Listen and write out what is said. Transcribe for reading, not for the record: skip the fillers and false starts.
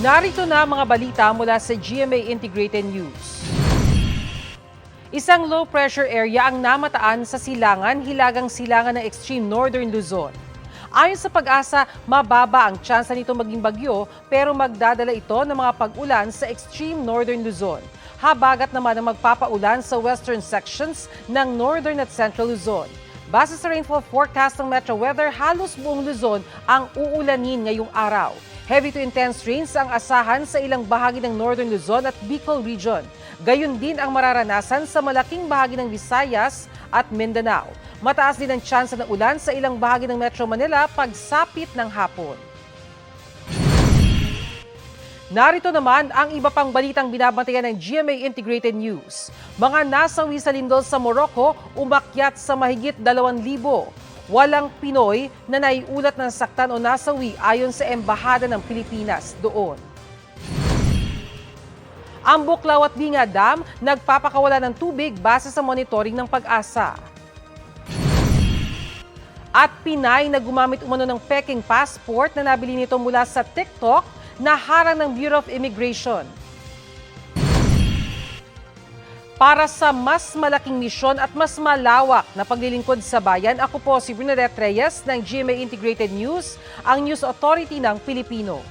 Narito na mga balita mula sa GMA Integrated News. Isang low-pressure area ang namataan sa hilagang-silangan ng extreme northern Luzon. Ayon sa Pag-asa, mababa ang tsansa nito maging bagyo pero magdadala ito ng mga pag-ulan sa extreme northern Luzon. Habagat naman ang magpapaulan sa western sections ng northern at central Luzon. Base sa rainfall forecast ng Metro Weather, halos buong Luzon ang uulanin ngayong araw. Heavy to intense rains ang asahan sa ilang bahagi ng northern Luzon at Bicol region. Gayon din ang mararanasan sa malaking bahagi ng Visayas at Mindanao. Mataas din ang tsansa ng ulan sa ilang bahagi ng Metro Manila pagsapit ng hapon. Narito naman ang iba pang balitang binabantayan ng GMA Integrated News. Mga nasawi sa lindol sa Morocco umakyat sa mahigit 2,000. Walang Pinoy na naiulat ng saktan o nasawi ayon sa Embahada ng Pilipinas doon. Ang Buklaw at Binga Dam nagpapakawala ng tubig base sa monitoring ng Pag-asa. At Pinay na gumamit umano ng peking passport na nabili nito mula sa TikTok na harang ng Bureau of Immigration. Para sa mas malaking misyon at mas malawak na paglilingkod sa bayan, ako po si Bernadette Reyes ng GMA Integrated News, ang News Authority ng Pilipino.